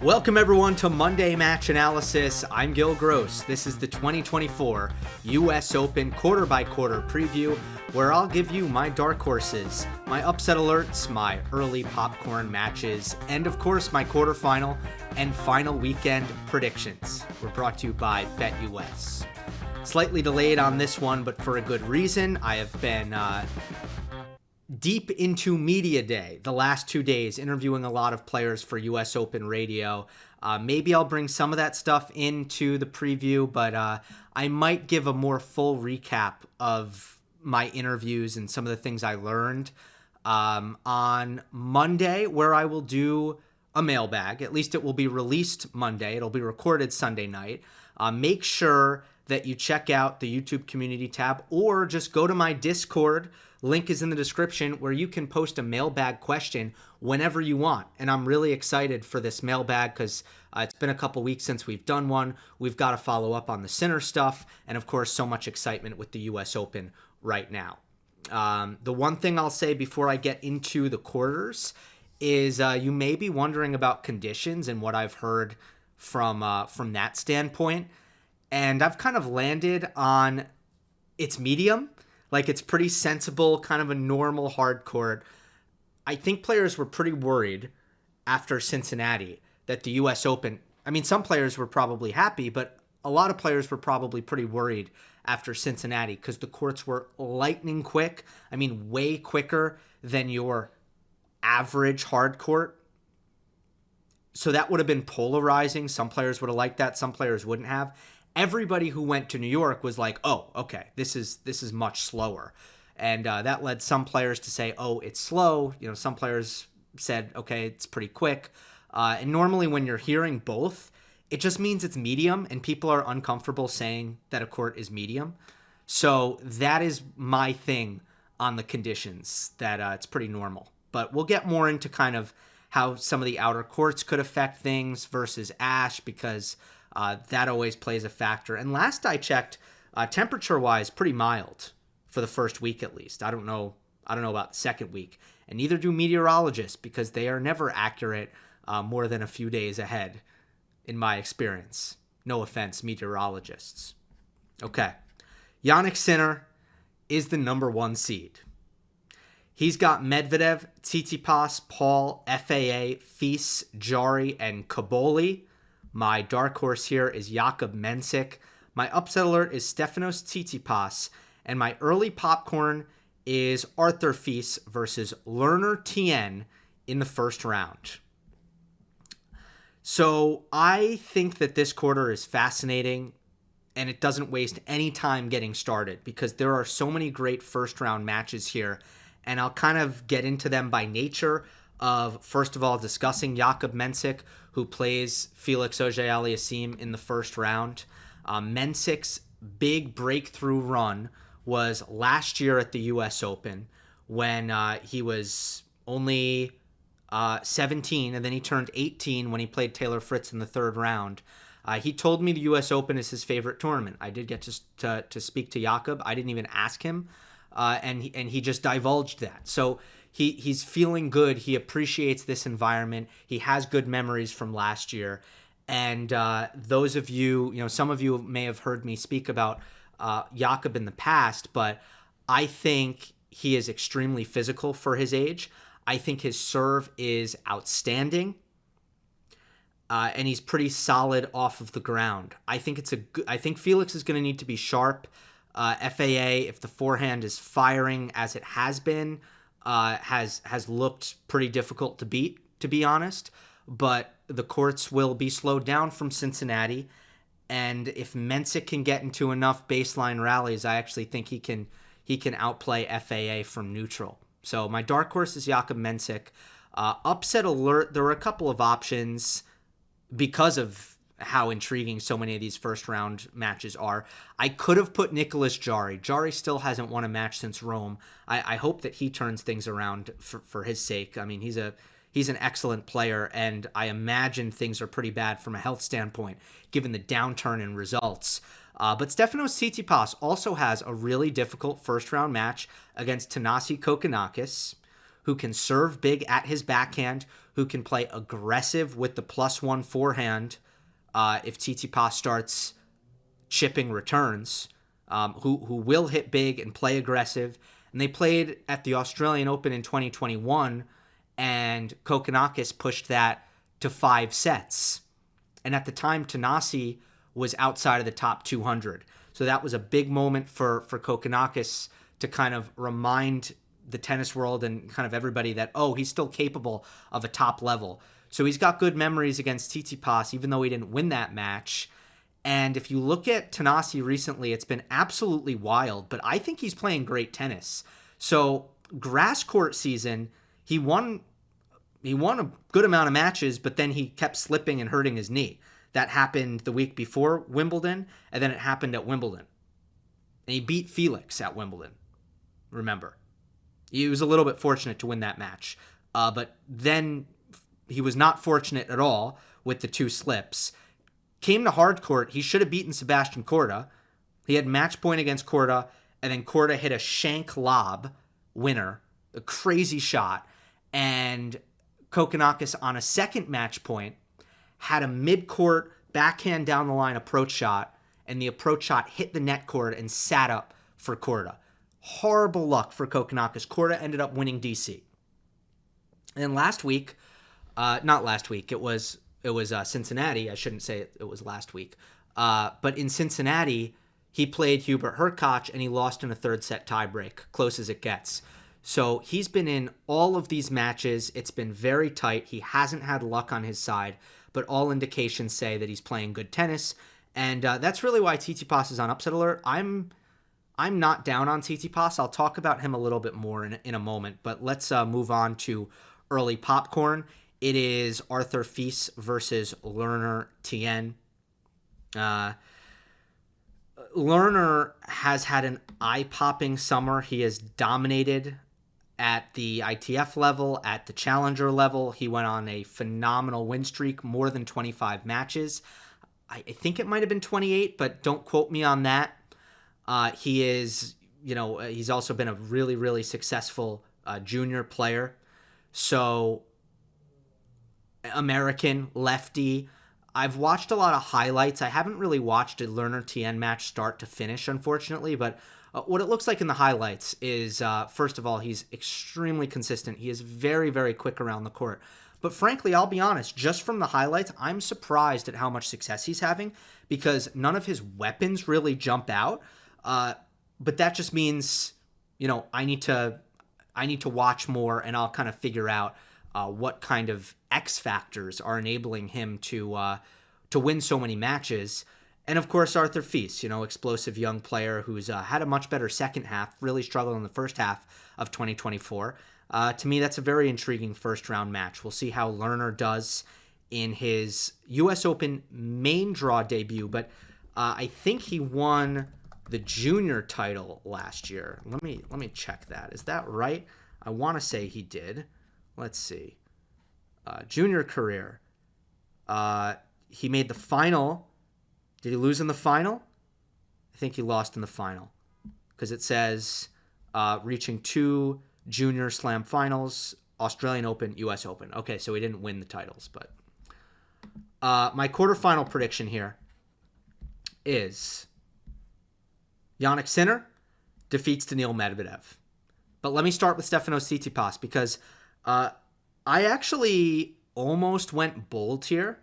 Welcome everyone to Monday Match Analysis. I'm Gill Gross. This is the 2024 US Open quarter-by-quarter preview, where I'll give you my dark horses, my upset alerts, my early popcorn matches, and of course my quarterfinal and final weekend predictions. We're brought to you by BetUS. Slightly delayed on this one, but for a good reason. I have been deep into media day the last 2 days, interviewing a lot of players for US Open Radio. Maybe I'll bring some of that stuff into the preview, but I might give a more full recap of my interviews and some of the things I learned on Monday, where I will do a mailbag. At least it will be released Monday. It'll be recorded Sunday night. Make sure that you check out the YouTube community tab, or just go to my Discord. Link is in the description, where you can post a mailbag question whenever you want. And I'm really excited for this mailbag because it's been a couple weeks since we've done one. We've got to follow up on the Sinner stuff. And of course, so much excitement with the US Open right now. The one thing I'll say before I get into the quarters is you may be wondering about conditions and what I've heard from that standpoint. And I've kind of landed on it's medium. Like, it's pretty sensible, kind of a normal hard court. I think players were pretty worried after Cincinnati that the U.S. Open, I mean, some players were probably happy, but a lot of players were probably pretty worried after Cincinnati because the courts were lightning quick. I mean, way quicker than your average hard court. So that would have been polarizing. Some players would have liked that. Some players wouldn't have. Everybody who went to New York was like, oh, okay, this is much slower. And that led some players to say, oh, it's slow. You know, some players said, okay, it's pretty quick. And normally when you're hearing both, it just means it's medium, and people are uncomfortable saying that a court is medium. So that is my thing on the conditions, that it's pretty normal. But we'll get more into kind of how some of the outer courts could affect things versus ash, because that always plays a factor. And last I checked, temperature-wise, pretty mild for the first week at least. I don't know about the second week. And neither do meteorologists, because they are never accurate more than a few days ahead, in my experience. No offense, meteorologists. Okay. Jannik Sinner is the number 1 seed. He's got Medvedev, Tsitsipas, Paul, FAA, Fils, Jari, and Kaboli. My dark horse here is Jakub Mensik. My upset alert is Stefanos Tsitsipas. And my early popcorn is Arthur Fils versus Lerner Tien in the first round. So I think that this quarter is fascinating, and it doesn't waste any time getting started because there are so many great first round matches here. And I'll kind of get into them by nature of, first of all, discussing Jakub Mensik, who plays Felix Auger-Aliassime in the first round. Mensik's big breakthrough run was last year at the US Open, when he was only 17, and then he turned 18 when he played Taylor Fritz in the third round. He told me the US Open is his favorite tournament. I did get to speak to Jakub. I didn't even ask him, and he just divulged that. So he's feeling good. He appreciates this environment. He has good memories from last year. And those of you, some of you may have heard me speak about Jakub in the past, but I think he is extremely physical for his age. I think his serve is outstanding. And he's pretty solid off of the ground. I think Felix is going to need to be sharp. FAA, if the forehand is firing as it has been, has looked pretty difficult to beat, to be honest. But the courts will be slowed down from Cincinnati. And if Mensik can get into enough baseline rallies, I actually think he can outplay FAA from neutral. So my dark horse is Jakub Mensik. Upset alert, there were a couple of options because of how intriguing so many of these first round matches are. I could have put Nicolas Jari. Jari still hasn't won a match since Rome. I hope that he turns things around for his sake. I mean, he's an excellent player, and I imagine things are pretty bad from a health standpoint, given the downturn in results. But Stefanos Tsitsipas also has a really difficult first round match against Thanasi Kokkinakis, who can serve big at his backhand, who can play aggressive with the +1 forehand if Tsitsipas starts chipping returns, who will hit big and play aggressive. And they played at the Australian Open in 2021, and Kokkinakis pushed that to 5 sets. And at the time, Tanasi was outside of the top 200. So that was a big moment for Kokkinakis to kind of remind the tennis world and kind of everybody that, oh, he's still capable of a top level. So he's got good memories against Tsitsipas, even though he didn't win that match. And if you look at Tanasi recently, it's been absolutely wild, but I think he's playing great tennis. So grass court season, he won a good amount of matches, but then he kept slipping and hurting his knee. That happened the week before Wimbledon, and then it happened at Wimbledon. And he beat Felix at Wimbledon, remember. He was a little bit fortunate to win that match. But then he was not fortunate at all with the 2 slips. Came to hard court. He should have beaten Sebastian Korda. He had match point against Korda, and then Korda hit a shank lob winner, a crazy shot. And Kokkinakis on a second match point had a mid-court backhand down the line approach shot, and the approach shot hit the net cord and sat up for Korda. Horrible luck for Kokkinakis. Korda ended up winning DC. And last week, not last week, it was Cincinnati. I shouldn't say it was last week. But in Cincinnati, he played Hubert Hurkacz, and he lost in a third set tiebreak, close as it gets. So he's been in all of these matches. It's been very tight. He hasn't had luck on his side, but all indications say that he's playing good tennis. And that's really why Tsitsipas is on upset alert. I'm not down on Tsitsipas. I'll talk about him a little bit more in a moment, but let's move on to early popcorn. It is Arthur Fils versus Lerner Tien. Lerner has had an eye-popping summer. He has dominated at the ITF level, at the Challenger level. He went on a phenomenal win streak, more than 25 matches. I think it might have been 28, but don't quote me on that. He is, he's also been a really, really successful junior player. So, American, lefty. I've watched a lot of highlights. I haven't really watched a Lerner Tien match start to finish, unfortunately, but what it looks like in the highlights is, first of all, he's extremely consistent. He is very, very quick around the court. But frankly, I'll be honest, just from the highlights, I'm surprised at how much success he's having because none of his weapons really jump out. But that just means, I need to watch more, and I'll kind of figure out what kind of X factors are enabling him to win so many matches. And of course, Arthur Fils, explosive young player who's had a much better second half, really struggled in the first half of 2024. To me, that's a very intriguing first round match. We'll see how Lerner does in his U.S. Open main draw debut, but I think he won the junior title last year. Let me check that. Is that right? I want to say he did. Let's see. Junior career. He made the final. Did he lose in the final? I think he lost in the final because it says reaching 2 junior slam finals, Australian Open, U.S. Open. Okay, so he didn't win the titles, but my quarterfinal prediction here is Jannik Sinner defeats Daniil Medvedev. But let me start with Stefanos Tsitsipas because I actually almost went bold here,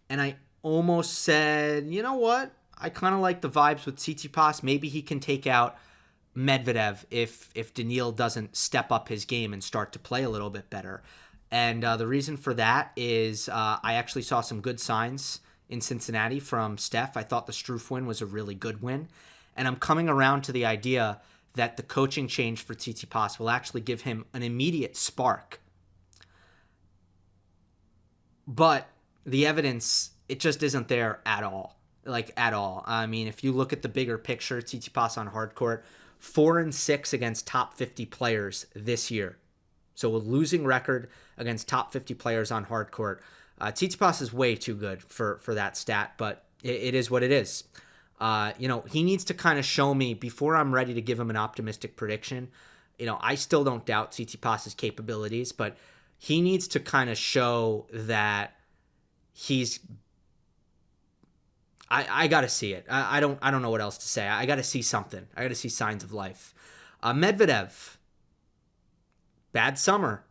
and I almost said, you know what? I kind of like the vibes with Tsitsipas. Maybe he can take out Medvedev if Daniil doesn't step up his game and start to play a little bit better. And the reason for that is I actually saw some good signs in Cincinnati from Steph. I thought the Struff win was a really good win. And I'm coming around to the idea that the coaching change for Tsitsipas will actually give him an immediate spark. But the evidence, it just isn't there at all. At all. I mean, if you look at the bigger picture, Tsitsipas on hard court, 4-6 against top 50 players this year. So a losing record against top 50 players on hard court. Tsitsipas is way too good for that stat, but it is what it is. He needs to kind of show me before I'm ready to give him an optimistic prediction. I still don't doubt Tsitsipas's capabilities, but he needs to kind of show that he's. I got to see it. I don't know what else to say. I got to see something. I got to see signs of life. Medvedev, bad summer,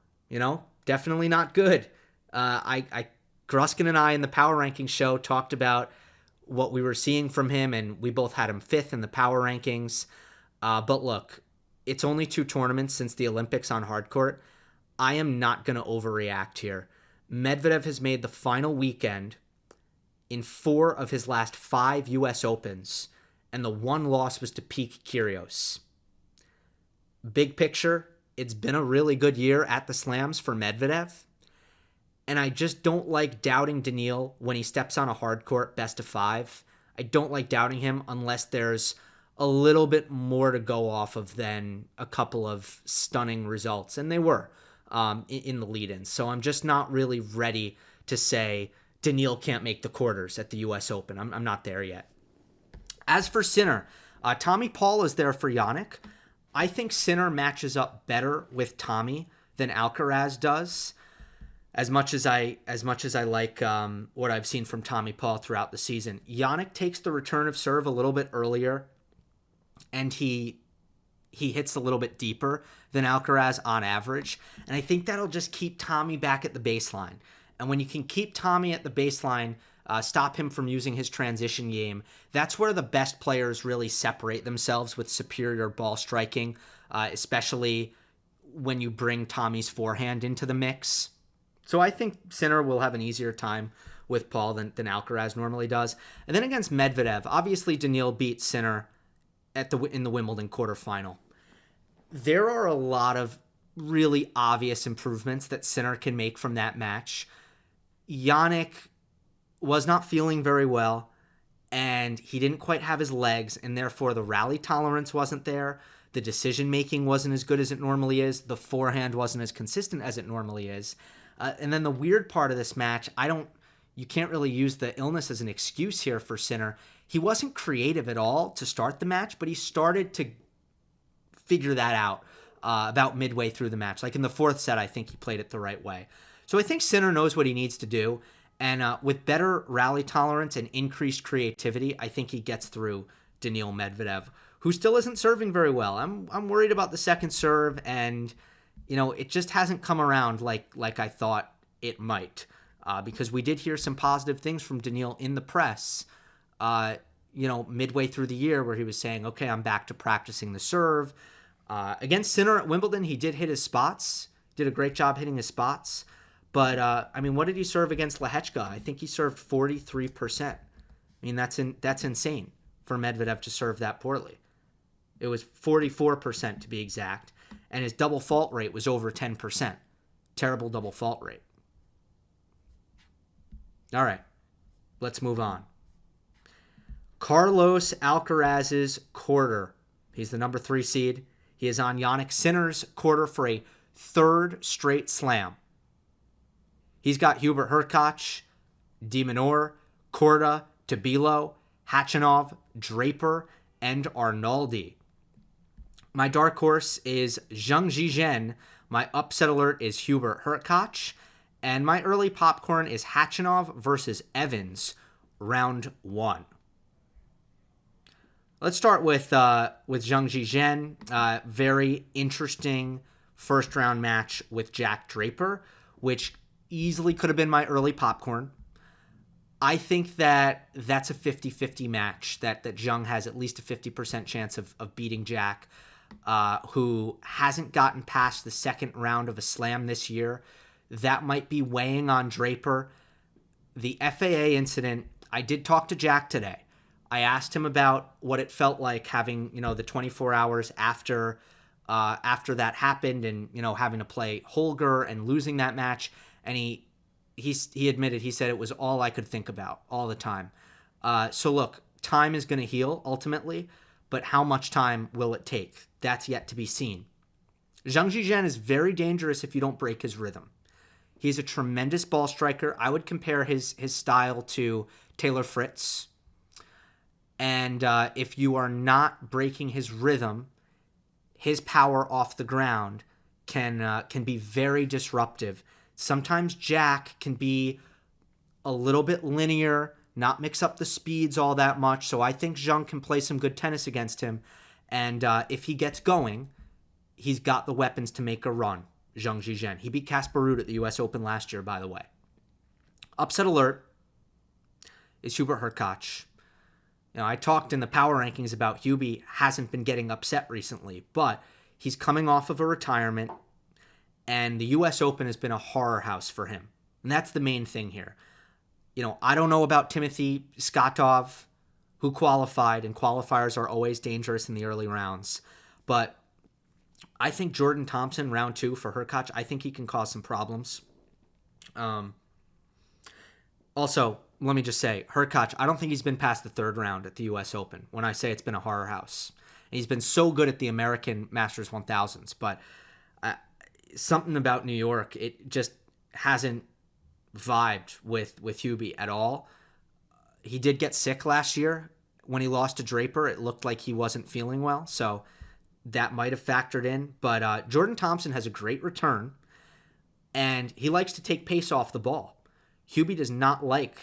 definitely not good. Gruskin and I in the power rankings show talked about what we were seeing from him, and we both had him 5th in the power rankings. But look, it's only 2 tournaments since the Olympics on hardcourt. I am not going to overreact here. Medvedev has made the final weekend in 4 of his last 5 U.S. Opens, and the one loss was to Peak Kyrgios. Big picture, it's been a really good year at the Slams for Medvedev, and I just don't like doubting Daniil when he steps on a hardcourt best of 5. I don't like doubting him unless there's a little bit more to go off of than a couple of stunning results, and they were in the lead-in. So I'm just not really ready to say Daniil can't make the quarters at the U.S. Open. I'm not there yet. As for Sinner, Tommy Paul is there for Jannik. I think Sinner matches up better with Tommy than Alcaraz does. As much as I like what I've seen from Tommy Paul throughout the season, Jannik takes the return of serve a little bit earlier, and he hits a little bit deeper than Alcaraz on average. And I think that'll just keep Tommy back at the baseline. And when you can keep Tommy at the baseline, stop him from using his transition game, that's where the best players really separate themselves with superior ball striking, especially when you bring Tommy's forehand into the mix. So I think Sinner will have an easier time with Paul than Alcaraz normally does. And then against Medvedev, obviously Daniil beat Sinner in the Wimbledon quarterfinal. There are a lot of really obvious improvements that Sinner can make from that match. Jannik was not feeling very well, and he didn't quite have his legs, and therefore the rally tolerance wasn't there. The decision-making wasn't as good as it normally is. The forehand wasn't as consistent as it normally is. And then the weird part of this match, you can't really use the illness as an excuse here for Sinner. He wasn't creative at all to start the match, but he started to figure that out about midway through the match. Like in the 4th set, I think he played it the right way. So I think Sinner knows what he needs to do, and with better rally tolerance and increased creativity, I think he gets through Daniil Medvedev, who still isn't serving very well. I'm worried about the second serve, and it just hasn't come around like I thought it might, because we did hear some positive things from Daniil in the press, midway through the year, where he was saying, okay, I'm back to practicing the serve. Against Sinner at Wimbledon, he did hit his spots, did a great job hitting his spots. But, what did he serve against Lehechka? I think he served 43%. That's insane for Medvedev to serve that poorly. It was 44% to be exact, and his double fault rate was over 10%. Terrible double fault rate. All right, let's move on. Carlos Alcaraz's quarter. He's the number 3 seed. He is on Jannik Sinner's quarter for a 3rd straight slam. He's got Hubert Hurkacz, De Minaur, Korda, Tabilo, Khachanov, Draper, and Arnaldi. My dark horse is Zheng Zhizhen. My upset alert is Hubert Hurkacz. And my early popcorn is Khachanov versus Evans, round 1. Let's start with Zheng Zhizhen. Very interesting first round match with Jack Draper, which easily could have been my early popcorn. I think that that's a 50-50 match, that Zheng has at least a 50% chance of beating Jack, who hasn't gotten past the second round of a slam this year. That might be weighing on Draper. The FAA incident, I did talk to Jack today. I asked him about what it felt like having, the 24 hours after that happened, and, having to play Holger and losing that match. And he admitted, he said it was all I could think about all the time. So look, time is going to heal ultimately, but how much time will it take? That's yet to be seen. Zheng Zhizhen is very dangerous if you don't break his rhythm. He's a tremendous ball striker. I would compare his style to Taylor Fritz. And if you are not breaking his rhythm, his power off the ground can be very disruptive Sometimes Jack can be a little bit linear, not mix up the speeds all that much. So I think Zhang can play some good tennis against him. And if he gets going, he's got the weapons to make a run, Zhang Zhizhen. He beat Casper Ruud at the U.S. Open last year, by the way. Upset alert is Hubert Hurkacz. I talked in the power rankings about Hubie hasn't been getting upset recently, but he's coming off of a retirement, and the U.S. Open has been a horror house for him. And that's the main thing here. I don't know about Timothy Skatov, who qualified, and qualifiers are always dangerous in the early rounds. But I think Jordan Thompson, round 2 for Hurkacz, I think he can cause some problems. Also, let me just say, Hurkacz, I don't think he's been past the 3rd round at the U.S. Open when I say it's been a horror house. And he's been so good at the American Masters 1000s, but something about New York, it just hasn't vibed with Hubie at all. He did get sick last year. When he lost to Draper, it looked like he wasn't feeling well, so that might have factored in. But Jordan Thompson has a great return, and he likes to take pace off the ball. Hubie does not like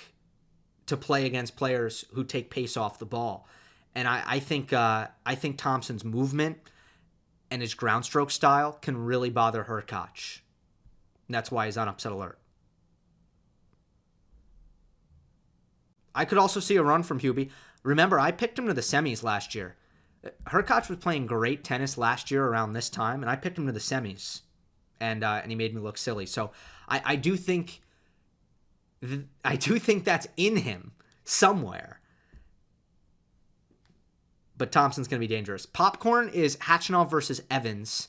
to play against players who take pace off the ball. And I think Thompson's movement and his ground stroke style can really bother Hurkacz. And that's why he's on upset alert. I could also see a run from Hubie. Remember, I picked him to the semis last year. Hurkacz was playing great tennis last year around this time, and I picked him to the semis. And he made me look silly. So I do think that's in him somewhere. But Thompson's going to be dangerous. Popcorn is Khachanov versus Evans.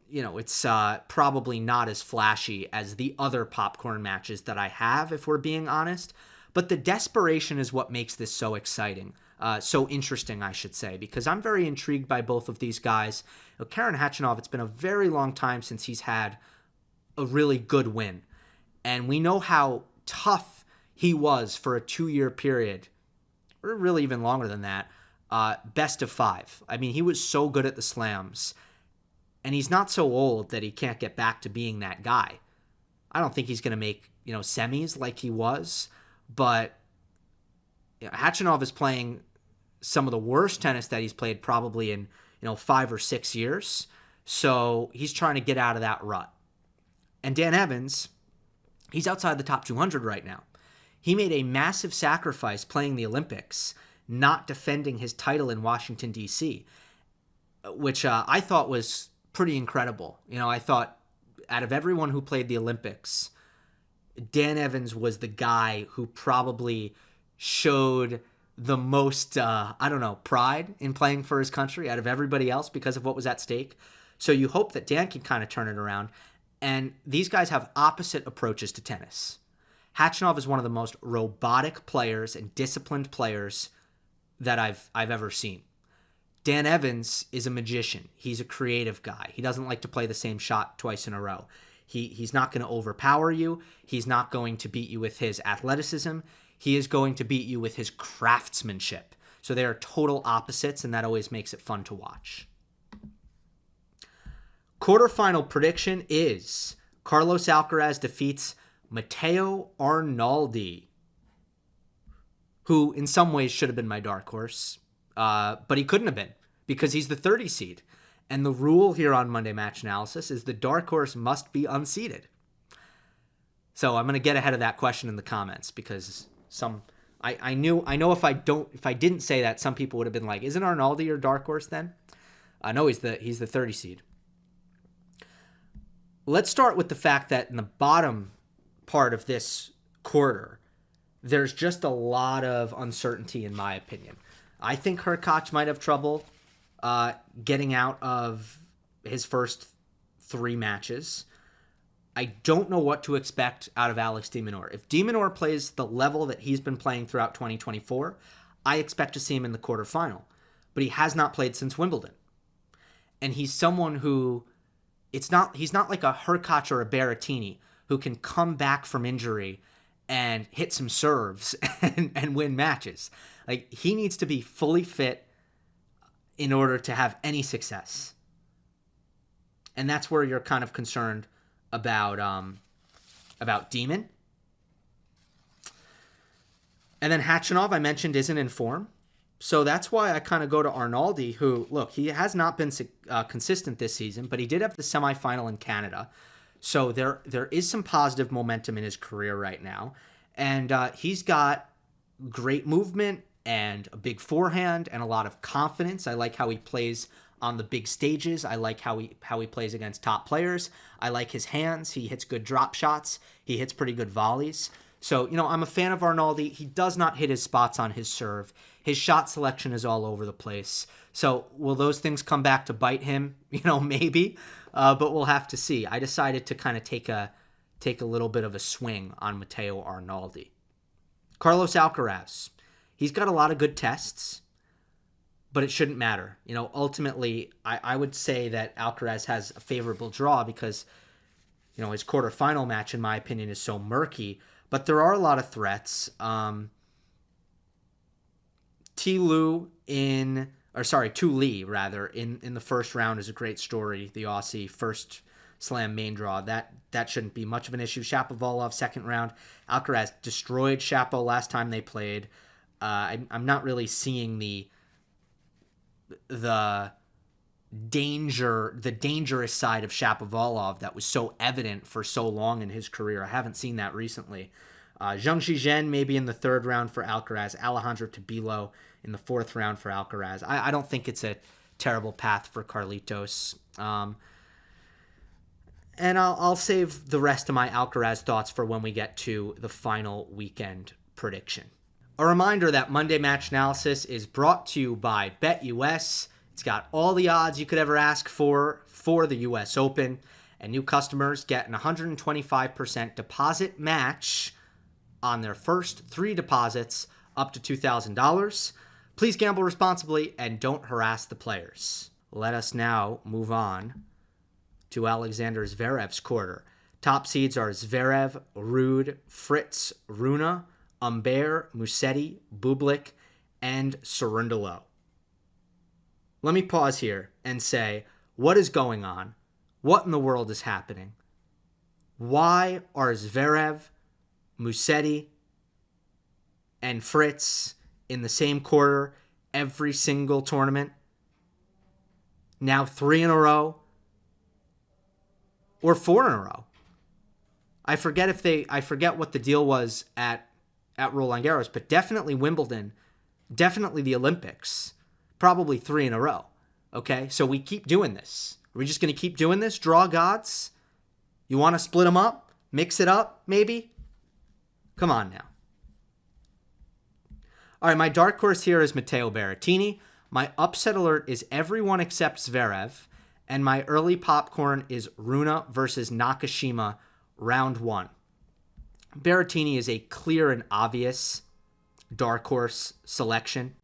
It's probably not as flashy as the other popcorn matches that I have, if we're being honest. But the desperation is what makes this so exciting. So interesting, I should say, because I'm very intrigued by both of these guys. Karen Khachanov, it's been a very long time since he's had a really good win. And we know how tough he was for a 2-year period, or really even longer than that, best of 5. I mean, he was so good at the slams. And he's not so old that he can't get back to being that guy. I don't think he's going to make, semis like he was. But Khachanov is playing some of the worst tennis that he's played probably in, 5 or 6 years. So he's trying to get out of that rut. And Dan Evans, he's outside the top 200 right now. He made a massive sacrifice playing the Olympics, not defending his title in Washington, D.C., which I thought was pretty incredible. I thought out of everyone who played the Olympics, Dan Evans was the guy who probably showed the most, pride in playing for his country out of everybody else because of what was at stake. So you hope that Dan can kind of turn it around. And these guys have opposite approaches to tennis. Khachanov is one of the most robotic players and disciplined players that I've ever seen. Dan Evans is a magician. He's a creative guy. He doesn't like to play the same shot twice in a row. He's not going to overpower you. He's not going to beat you with his athleticism. He is going to beat you with his craftsmanship. So they are total opposites, and that always makes it fun to watch. Quarterfinal prediction is Carlos Alcaraz defeats Matteo Arnaldi, who in some ways should have been my dark horse, but he couldn't have been because he's the 30 seed. And the rule here on Monday Match Analysis is the dark horse must be unseeded. So I'm going to get ahead of that question in the comments because I know if I didn't say that, some people would have been like, isn't Arnaldi your dark horse then? No, he's the 30 seed. Let's start with the fact that in the bottom part of this quarter, there's just a lot of uncertainty in my opinion. I think Hurkacz might have trouble getting out of his first 3 matches. I don't know what to expect out of Alex de Minaur. If de Minaur plays the level that he's been playing throughout 2024, I expect to see him in the quarterfinal. But he has not played since Wimbledon. And he's someone who, he's not like a Hurkacz or a Berrettini who can come back from injury and hit some serves and win matches. Like, he needs to be fully fit in order to have any success. And that's where you're kind of concerned about Demon. And then Khachanov, I mentioned, isn't in form. So that's why I kind of go to Arnaldi, who, look, he has not been consistent this season, but he did have the semifinal in Canada. So there is some positive momentum in his career right now. And he's got great movement and a big forehand and a lot of confidence. I like how he plays on the big stages. I like how he plays against top players. I like his hands. He hits good drop shots. He hits pretty good volleys. So, I'm a fan of Arnaldi. He does not hit his spots on his serve. His shot selection is all over the place. So will those things come back to bite him? Maybe, but we'll have to see. I decided to kind of take a little bit of a swing on Matteo Arnaldi. Carlos Alcaraz. He's got a lot of good tests, but it shouldn't matter. Ultimately, I would say that Alcaraz has a favorable draw because, his quarterfinal match, in my opinion, is so murky. But there are a lot of threats. Tu Lee, rather, in the first round is a great story. The Aussie first slam main draw. That shouldn't be much of an issue. Shapovalov, second round. Alcaraz destroyed Shapo last time they played. I'm not really seeing the dangerous side of Shapovalov that was so evident for so long in his career. I haven't seen that recently. Zhang Zhizhen maybe in the third round for Alcaraz. Alejandro Tabilo in the fourth round for Alcaraz. I don't think it's a terrible path for Carlitos. And I'll save the rest of my Alcaraz thoughts for when we get to the final weekend prediction. A reminder that Monday Match Analysis is brought to you by BetUS. It's got all the odds you could ever ask for the U.S. Open. And new customers get an 125% deposit match on their first 3 deposits up to $2,000. Please gamble responsibly and don't harass the players. Let us now move on to Alexander Zverev's quarter. Top seeds are Zverev, Ruud, Fritz, Rune, Humbert, Musetti, Bublik, and Cerundolo. Let me pause here and say, what is going on? What in the world is happening? Why are Zverev, Musetti, and Fritz in the same quarter every single tournament? Now 3 in a row? Or 4 in a row? I forget what the deal was at Roland Garros, but definitely Wimbledon, definitely the Olympics, probably 3 in a row. Okay, so we keep doing this. Are we just going to keep doing this? Draw gods? You want to split them up? Mix it up, maybe? Come on now. All right, my dark horse here is Matteo Berrettini. My upset alert is everyone except Zverev. And my early popcorn is Rune versus Nakashima, round 1. Berrettini is a clear and obvious dark horse selection.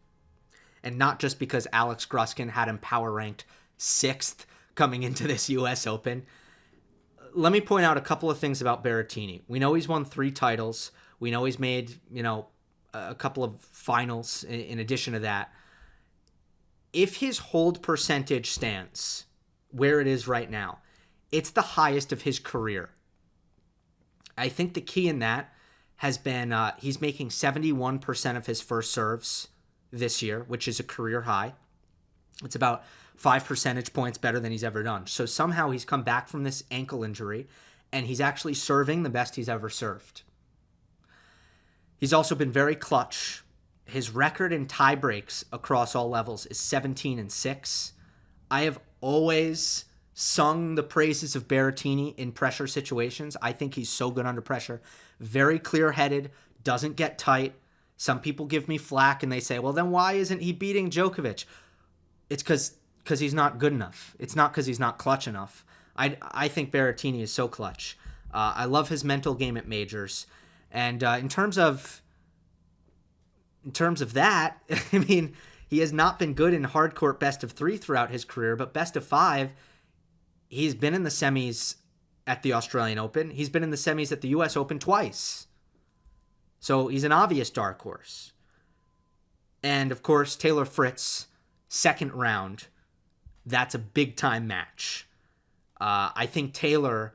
And not just because Alex Gruskin had him power ranked 6th coming into this U.S. Open. Let me point out a couple of things about Berrettini. We know he's won 3 titles. We know he's made, a couple of finals in addition to that. If his hold percentage stands where it is right now, it's the highest of his career. I think the key in that has been he's making 71% of his first serves this year, which is a career high. It's about 5 percentage points better than he's ever done. So somehow he's come back from this ankle injury, and he's actually serving the best he's ever served. He's also been very clutch. His record in tie breaks across all levels is 17-6. I have always sung the praises of Berrettini in pressure situations. I think he's so good under pressure. Very clear-headed, doesn't get tight. Some people give me flack and they say, well, then why isn't he beating Djokovic? It's because he's not good enough. It's not because he's not clutch enough. I think Berrettini is so clutch. I love his mental game at majors. And in terms of that, I mean, he has not been good in hardcourt best of 3 throughout his career, but best of 5, he's been in the semis at the Australian Open. He's been in the semis at the U.S. Open twice. So he's an obvious dark horse. And, of course, Taylor Fritz, second round. That's a big-time match. I think Taylor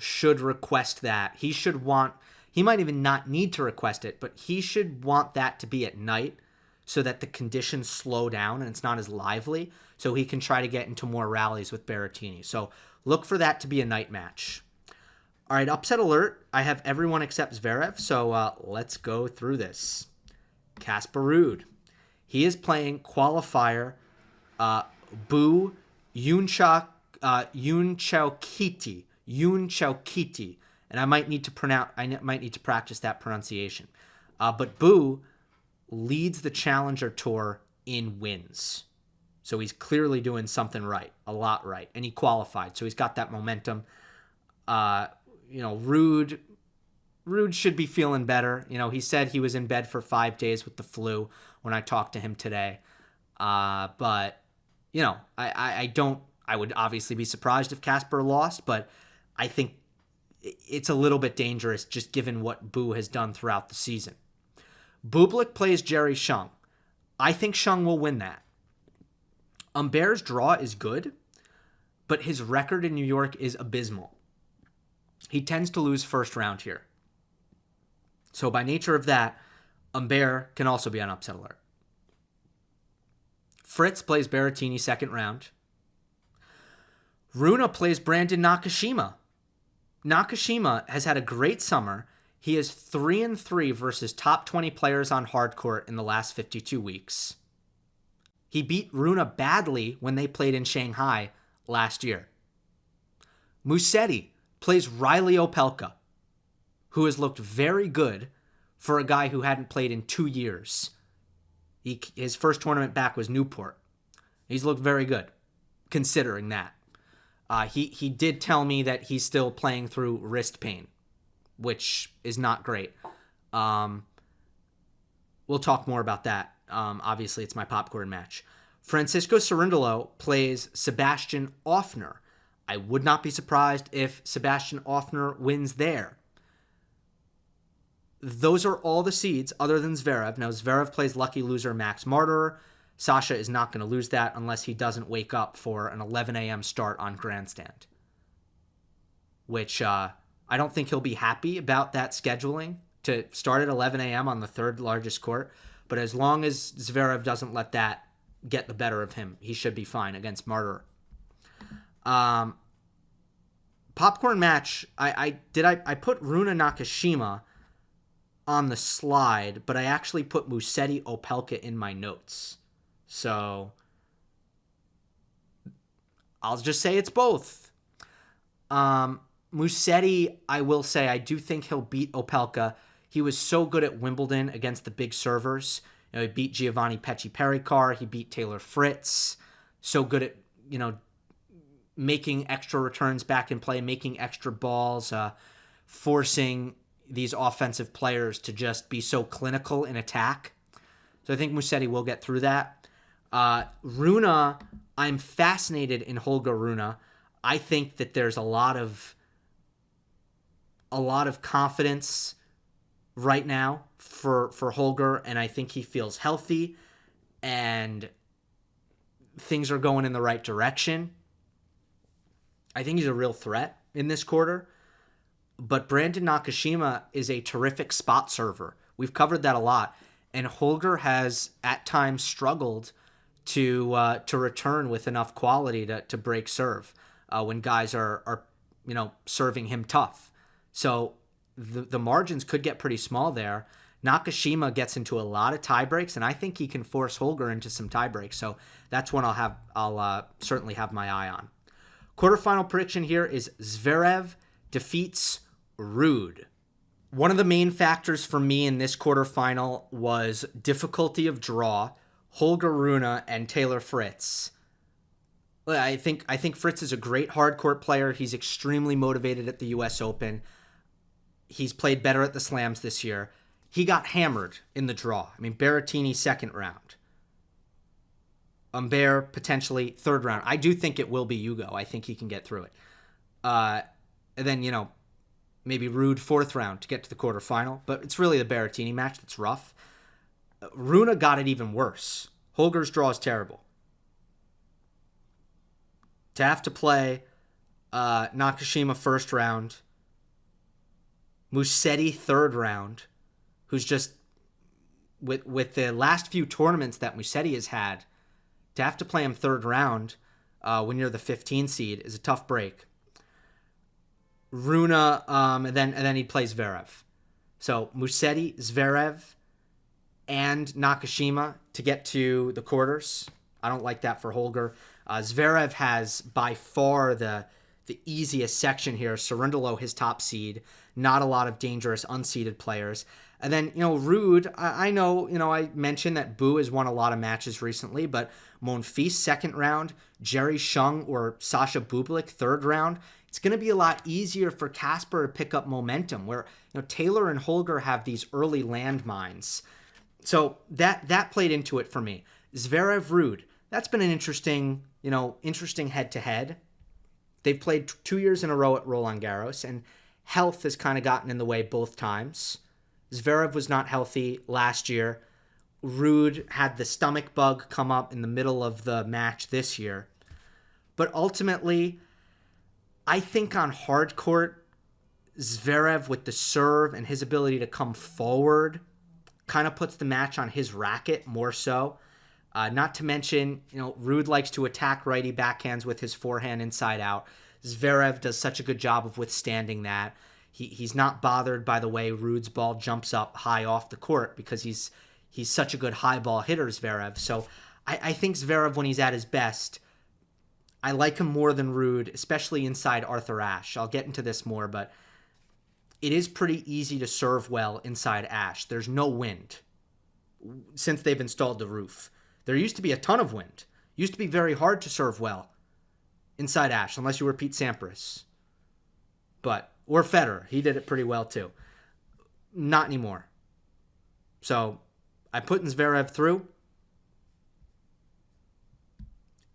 should request that. He might even not need to request it, but he should want that to be at night so that the conditions slow down and it's not as lively, so he can try to get into more rallies with Berrettini. So look for that to be a night match. All right, upset alert. I have everyone except Zverev, so let's go through this. Casper Ruud. He is playing qualifier Bu Yunchaukiti. And I might need to practice that pronunciation. But Bu leads the Challenger Tour in wins. So he's clearly doing something right, a lot right. And he qualified, so he's got that momentum. Ruud should be feeling better. He said he was in bed for 5 days with the flu when I talked to him today. But I would obviously be surprised if Casper lost, but I think it's a little bit dangerous just given what Bu has done throughout the season. Bublik plays Jerry Shung. I think Shung will win that. Humbert's draw is good, but his record in New York is abysmal. He tends to lose first round here. So by nature of that, Humbert can also be on upset alert. Fritz plays Berrettini second round. Rune plays Brandon Nakashima. Nakashima has had a great summer. He is 3-3 versus top 20 players on hardcourt in the last 52 weeks. He beat Rune badly when they played in Shanghai last year. Musetti plays Riley Opelka, who has looked very good for a guy who hadn't played in 2 years. His first tournament back was Newport. He's looked very good, considering that. He did tell me that he's still playing through wrist pain, which is not great. We'll talk more about that. Obviously, it's my popcorn match. Francisco Cerundolo plays Sebastian Offner. I would not be surprised if Sebastian Offner wins there. Those are all the seeds other than Zverev. Now, Zverev plays lucky loser Max Martyr. Sasha is not going to lose that unless he doesn't wake up for an 11 a.m. start on Grandstand, which I don't think he'll be happy about that scheduling to start at 11 a.m. on the third largest court. But as long as Zverev doesn't let that get the better of him, he should be fine against Martyr. Popcorn match, I put Rune Nakashima on the slide, but I actually put Musetti Opelka in my notes. So I'll just say it's both. Musetti, I will say, I do think he'll beat Opelka. He was so good at Wimbledon against the big servers. He beat Giovanni Pericard. He beat Taylor Fritz. So good at, making extra returns back in play, making extra balls, forcing these offensive players to just be so clinical in attack. So I think Musetti will get through that. Rune, I'm fascinated in Holger Rune. I think that there's a lot of confidence right now for Holger, and I think he feels healthy and things are going in the right direction. I think he's a real threat in this quarter. But Brandon Nakashima is a terrific spot server. We've covered that a lot. And Holger has at times struggled to return with enough quality to break serve when guys are serving him tough. So the margins could get pretty small there. Nakashima gets into a lot of tie breaks, and I think he can force Holger into some tie breaks. So that's one I'll certainly have my eye on. Quarterfinal prediction here is Zverev defeats Ruud. One of the main factors for me in this quarterfinal was difficulty of draw, Holger Rune and Taylor Fritz. I think Fritz is a great hardcourt player. He's extremely motivated at the U.S. Open. He's played better at the slams this year. He got hammered in the draw. Berrettini second round. Humbert potentially third round. I do think it will be Hugo. I think he can get through it. And then, maybe Ruud fourth round to get to the quarterfinal. But it's really the Berrettini match that's rough. Rune got it even worse. Holger's draw is terrible. To have to play Nakashima first round, Musetti third round, who's just with the last few tournaments that Musetti has had, to have to play him third round when you're the 15 seed is a tough break. Rune, and then he plays Zverev. So Musetti, Zverev, and Nakashima to get to the quarters. I don't like that for Holger. Zverev has by far the easiest section here. Cerundolo, his top seed. Not a lot of dangerous unseeded players. And then, Ruud, I know, I mentioned that Boo has won a lot of matches recently, but Monfils second round, Jerry Shung or Sasha Bublik third round. It's going to be a lot easier for Casper to pick up momentum, where Taylor and Holger have these early landmines. So that played into it for me. Zverev Ruud, that's been an interesting head-to-head. They've played 2 years in a row at Roland Garros, and health has kind of gotten in the way both times. Zverev was not healthy last year. Ruud had the stomach bug come up in the middle of the match this year. But ultimately, I think on hard court, Zverev with the serve and his ability to come forward kind of puts the match on his racket more so. Not to mention, Ruud likes to attack righty backhands with his forehand inside out. Zverev does such a good job of withstanding that. He's not bothered by the way Ruud's ball jumps up high off the court because he's such a good high ball hitter, Zverev. So I think Zverev, when he's at his best, I like him more than Ruud, especially inside Arthur Ashe. I'll get into this more, but it is pretty easy to serve well inside Ashe. There's no wind since they've installed the roof. There used to be a ton of wind. It used to be very hard to serve well inside Ashe, unless you were Pete Sampras. Or Federer. He did it pretty well too. Not anymore. So I put Zverev through.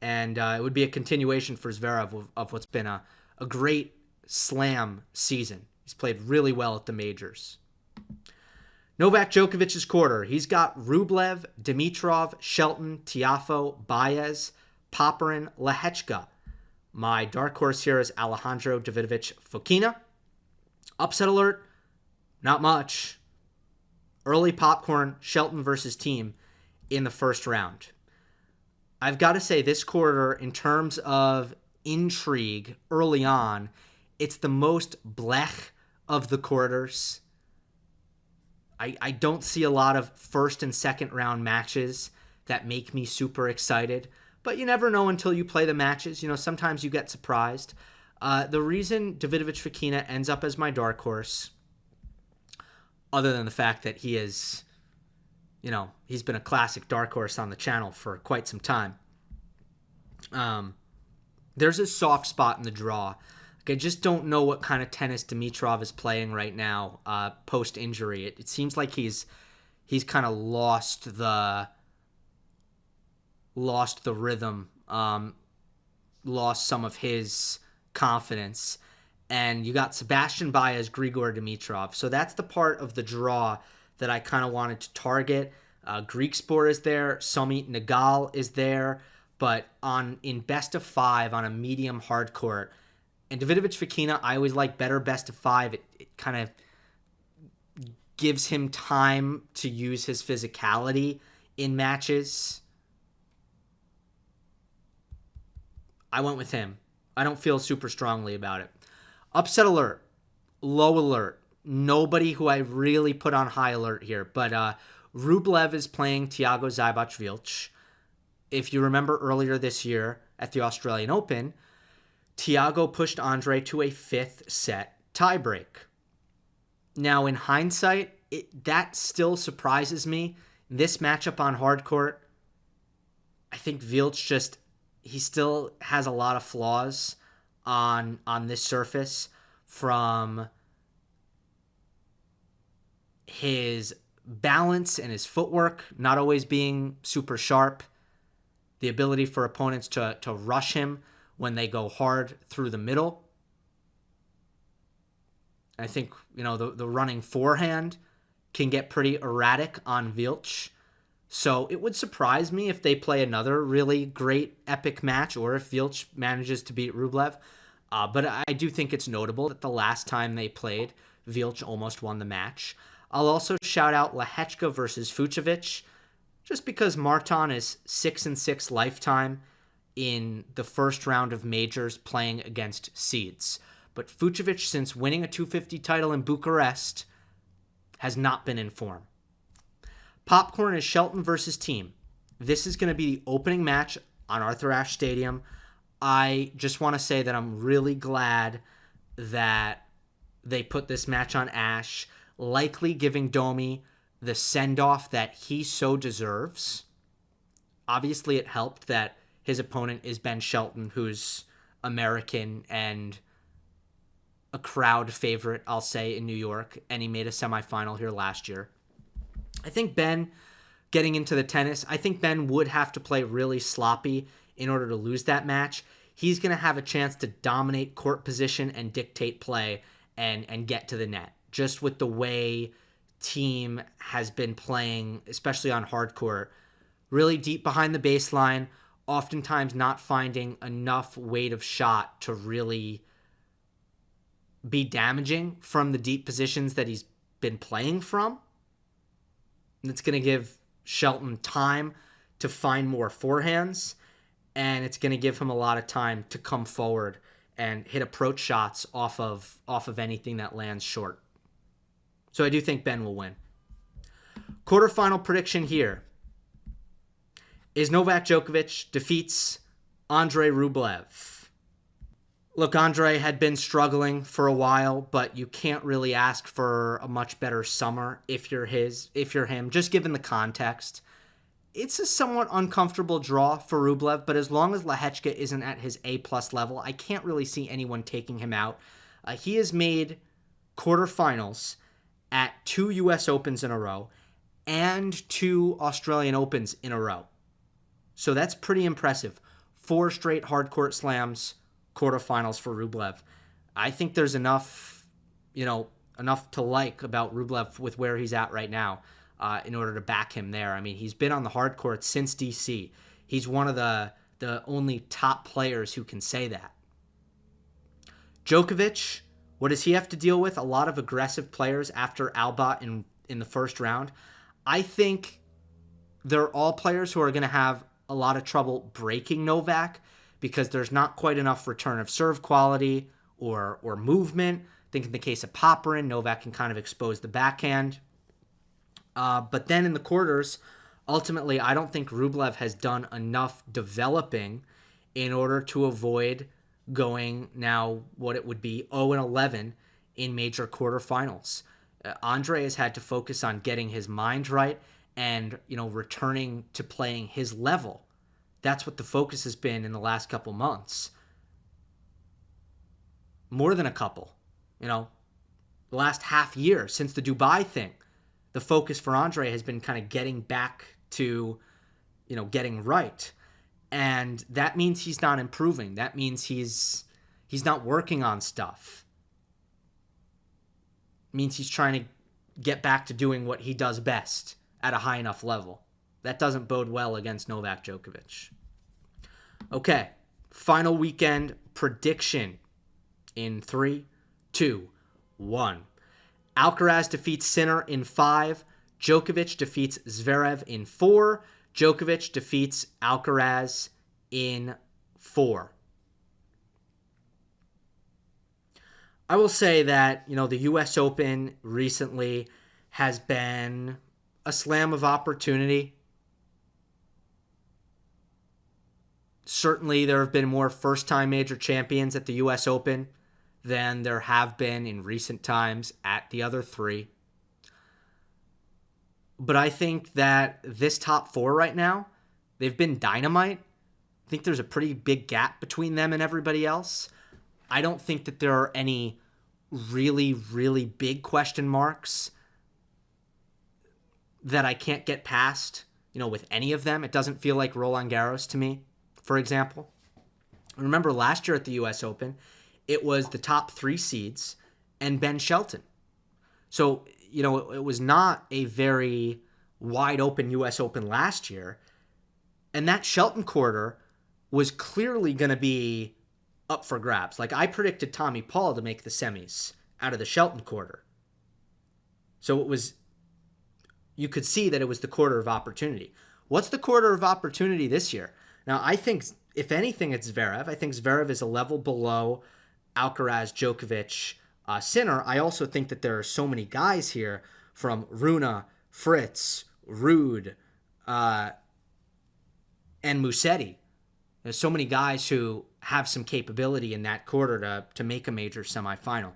And it would be a continuation for Zverev of what's been a great slam season. He's played really well at the majors. Novak Djokovic's quarter. He's got Rublev, Dimitrov, Shelton, Tiafoe, Baez, Popyrin, Lehechka. My dark horse here is Alejandro Davidovich Fokina. Upset alert, not much. Early popcorn, Shelton versus Thiem in the first round. I've got to say this quarter, in terms of intrigue early on, it's the most blech of the quarters. I don't see a lot of first and second round matches that make me super excited, but you never know until you play the matches. Sometimes you get surprised. The reason Davidovich Fokina ends up as my dark horse, other than the fact that he is, he's been a classic dark horse on the channel for quite some time. There's a soft spot in the draw. I just don't know what kind of tennis Dimitrov is playing right now, post-injury. It seems like he's kind of lost the rhythm, lost some of his confidence. And you got Sebastian Baez, Grigor Dimitrov. So that's the part of the draw that I kind of wanted to target. Greek Sport is there. Sumit Nagal is there. But in best of 5 on a medium hard court, and Davidovich Fokina, I always like better best of 5. It kind of gives him time to use his physicality in matches. I went with him. I don't feel super strongly about it. Upset alert. Low alert. Nobody who I really put on high alert here. But Rublev is playing Thiago Seyboth-Wild. If you remember earlier this year at the Australian Open, Thiago pushed Andre to a 5th set tiebreak. Now, in hindsight, that still surprises me. This matchup on hard court, I think Wild he still has a lot of flaws on this surface, from his balance and his footwork not always being super sharp, the ability for opponents to rush him when they go hard through the middle. I think, the running forehand can get pretty erratic on Vilch. So it would surprise me if they play another really great epic match, or if Vilch manages to beat Rublev. But I do think it's notable that the last time they played, Vilch almost won the match. I'll also shout out Lehechka versus Fucsovics, just because Martin is 6-6 lifetime in the first round of majors playing against seeds. But Fucsovics, since winning a 250 title in Bucharest, has not been in form. Popcorn is Shelton versus Thiem. This is going to be the opening match on Arthur Ashe Stadium. I just want to say that I'm really glad that they put this match on Ashe, likely giving Domi the send-off that he so deserves. Obviously, it helped that his opponent is Ben Shelton, who's American and a crowd favorite, I'll say, in New York, and he made a semifinal here last year. I think Ben, getting into the tennis, I think Ben would have to play really sloppy in order to lose that match. He's going to have a chance to dominate court position and dictate play and get to the net. Just with the way Thiem has been playing, especially on hard court, really deep behind the baseline, oftentimes not finding enough weight of shot to really be damaging from the deep positions that he's been playing from. It's going to give Shelton time to find more forehands, and it's going to give him a lot of time to come forward and hit approach shots off of anything that lands short. So I do think Ben will win. Quarterfinal prediction here is Novak Djokovic defeats Andrei Rublev. Look, Andrei had been struggling for a while, but you can't really ask for a much better summer if you're him, just given the context. It's a somewhat uncomfortable draw for Rublev, but as long as Lehechka isn't at his A-plus level, I can't really see anyone taking him out. He has made quarterfinals at 2 U.S. Opens in a row and 2 Australian Opens in a row. So that's pretty impressive. 4 straight hardcourt slams, quarterfinals for Rublev. I think there's enough to like about Rublev with where he's at right now in order to back him there. I mean, he's been on the hard court since DC. He's one of the only top players who can say that. Djokovic, what does he have to deal with? A lot of aggressive players after Alba in the first round. I think they're all players who are going to have a lot of trouble breaking Novak because there's not quite enough return of serve quality or movement. I think in the case of Popyrin, Novak can kind of expose the backhand. But then in the quarters, ultimately, I don't think Rublev has done enough developing in order to avoid going now what it would be 0-11 in major quarterfinals. Andre has had to focus on getting his mind right and, returning to playing his level. That's what the focus has been in the last couple months. More than a couple, the last half year since the Dubai thing. The focus for Andre has been kind of getting back to, getting right. And that means he's not improving. That means he's not working on stuff. It means he's trying to get back to doing what he does best at a high enough level. That doesn't bode well against Novak Djokovic. Okay, final weekend prediction in 3, 2, 1. Alcaraz defeats Sinner in 5. Djokovic defeats Zverev in 4. Djokovic defeats Alcaraz in 4. I will say that, the U.S. Open recently has been a slam of opportunity. Certainly, there have been more first-time major champions at the U.S. Open than there have been in recent times at the other 3. But I think that this top 4 right now, they've been dynamite. I think there's a pretty big gap between them and everybody else. I don't think that there are any really, really big question marks that I can't get past, with any of them. It doesn't feel like Roland Garros to me, for example. Remember last year at the U.S. Open, it was the top 3 seeds and Ben Shelton. So, it was not a very wide open U.S. Open last year. And that Shelton Quarter was clearly going to be up for grabs. Like, I predicted Tommy Paul to make the semis out of the Shelton Quarter. So you could see that it was the quarter of opportunity. What's the quarter of opportunity this year? Now, I think, if anything, it's Zverev. I think Zverev is a level below Alcaraz, Djokovic, Sinner. I also think that there are so many guys here, from Rune, Fritz, Ruud, and Musetti. There's so many guys who have some capability in that quarter to make a major semifinal.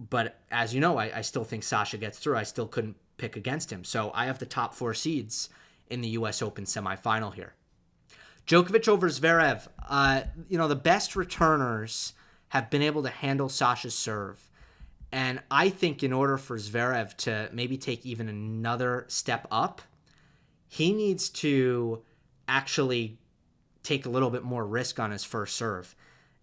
But as you know, I still think Sasha gets through. I still couldn't pick against him. So I have the top 4 seeds in the U.S. Open semifinal here. Djokovic over Zverev. The best returners have been able to handle Sasha's serve. And I think in order for Zverev to maybe take even another step up, he needs to actually take a little bit more risk on his first serve.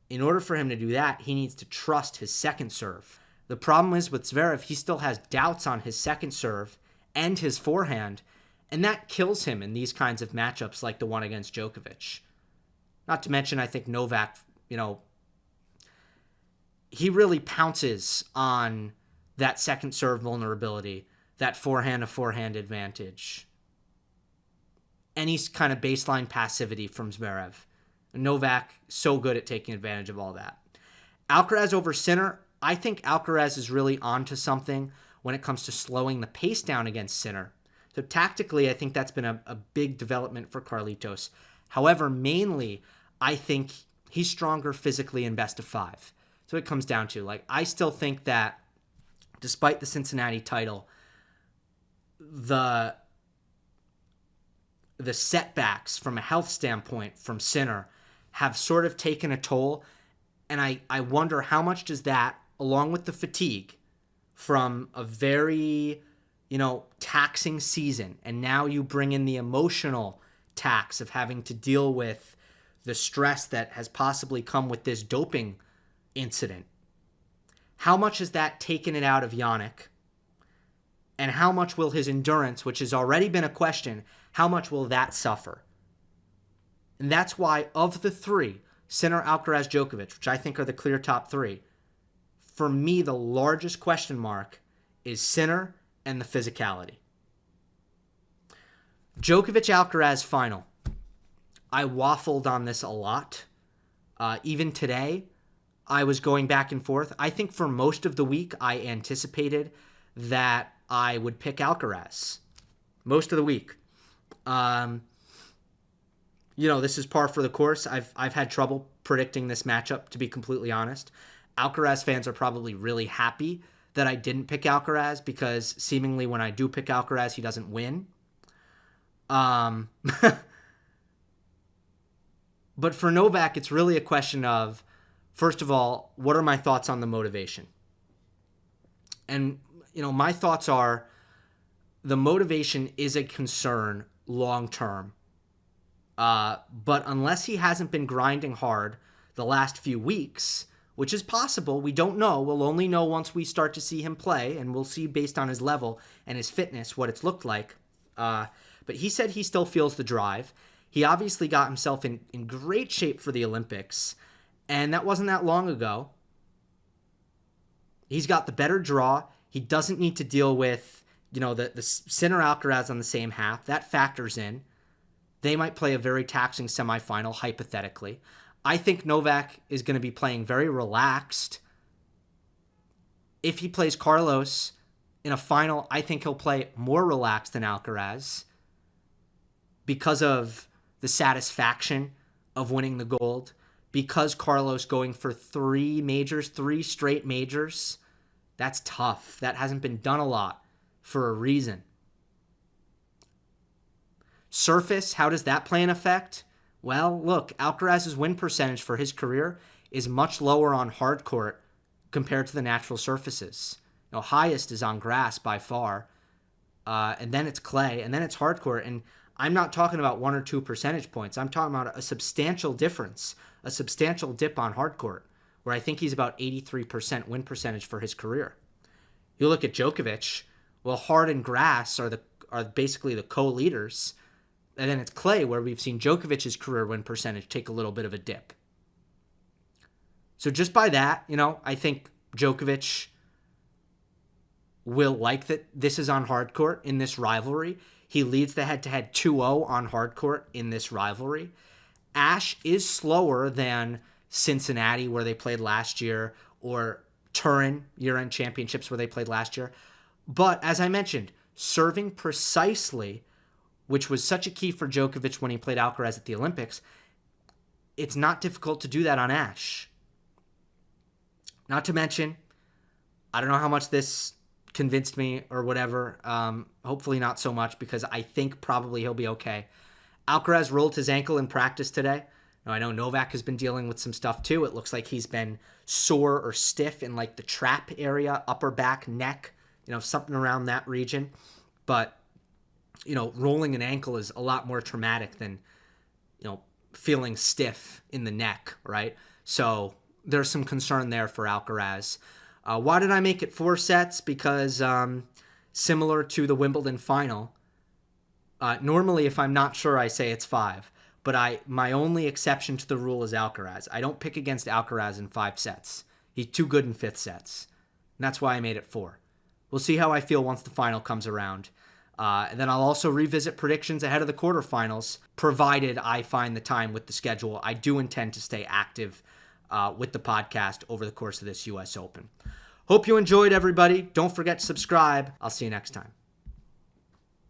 In order for him to do that, he needs to trust his second serve. The problem is with Zverev, he still has doubts on his second serve and his forehand, and that kills him in these kinds of matchups like the one against Djokovic. Not to mention, I think Novak, he really pounces on that second serve vulnerability, that forehand-to-forehand advantage. Any kind of baseline passivity from Zverev. Novak, so good at taking advantage of all that. Alcaraz over Sinner. I think Alcaraz is really onto something when it comes to slowing the pace down against Sinner. So tactically, I think that's been a big development for Carlitos. However, mainly, I think he's stronger physically in best of 5. So it comes down to, I still think that despite the Cincinnati title, the setbacks from a health standpoint from Sinner have sort of taken a toll. And I wonder how much does that, along with the fatigue from a very, taxing season, and now you bring in the emotional tax of having to deal with the stress that has possibly come with this doping incident. How much has that taken it out of Jannik? And how much will his endurance, which has already been a question, how much will that suffer? And that's why, of the 3, Sinner, Alcaraz, Djokovic, which I think are the clear top 3, for me, the largest question mark is Sinner and the physicality. Djokovic-Alcaraz final. I waffled on this a lot. Even today, I was going back and forth. I think for most of the week, I anticipated that I would pick Alcaraz. Most of the week. This is par for the course. I've had trouble predicting this matchup, to be completely honest. Alcaraz fans are probably really happy that I didn't pick Alcaraz, because seemingly when I do pick Alcaraz, he doesn't win. But for Novak, it's really a question of, first of all, what are my thoughts on the motivation? And, my thoughts are the motivation is a concern long-term. But unless he hasn't been grinding hard the last few weeks, which is possible, we don't know. We'll only know once we start to see him play, and we'll see based on his level and his fitness what it's looked like. But he said he still feels the drive. He obviously got himself in great shape for the Olympics, and that wasn't that long ago. He's got the better draw. He doesn't need to deal with, the Sinner Alcaraz on the same half. That factors in. They might play a very taxing semifinal, hypothetically. I think Novak is going to be playing very relaxed. If he plays Carlos in a final, I think he'll play more relaxed than Alcaraz because of the satisfaction of winning the gold, because Carlos going for 3 straight majors, that's tough. That hasn't been done a lot for a reason. Surface, how does that play an effect? Well, look, Alcaraz's win percentage for his career is much lower on hard court compared to the natural surfaces. Highest is on grass by far, and then it's clay, and then it's hard court. And I'm not talking about 1 or 2 percentage points. I'm talking about a substantial difference, a substantial dip on hard court, where I think he's about 83% win percentage for his career. You look at Djokovic, well, hard and grass are basically the co-leaders. And then it's clay, where we've seen Djokovic's career win percentage take a little bit of a dip. So just by that, I think Djokovic will like that this is on hard court in this rivalry. He leads the head-to-head 2-0 on hard court in this rivalry. Ashe is slower than Cincinnati, where they played last year, or Turin year-end championships where they played last year. But as I mentioned, serving precisely, which was such a key for Djokovic when he played Alcaraz at the Olympics, it's not difficult to do that on Ashe. Not to mention, I don't know how much this convinced me or whatever. Hopefully not so much, because I think probably he'll be okay. Alcaraz rolled his ankle in practice today. Now, I know Novak has been dealing with some stuff too. It looks like he's been sore or stiff in like the trap area, upper back, neck, something around that region. But, rolling an ankle is a lot more traumatic than, feeling stiff in the neck, right? So there's some concern there for Alcaraz. Why did I make it 4 sets? Because similar to the Wimbledon final, normally if I'm not sure, I say it's 5. But my only exception to the rule is Alcaraz. I don't pick against Alcaraz in 5 sets. He's too good in 5th sets. And that's why I made it 4. We'll see how I feel once the final comes around. And then I'll also revisit predictions ahead of the quarterfinals, provided I find the time with the schedule. I do intend to stay active with the podcast over the course of this U.S. Open. Hope you enjoyed, everybody. Don't forget to subscribe. I'll see you next time.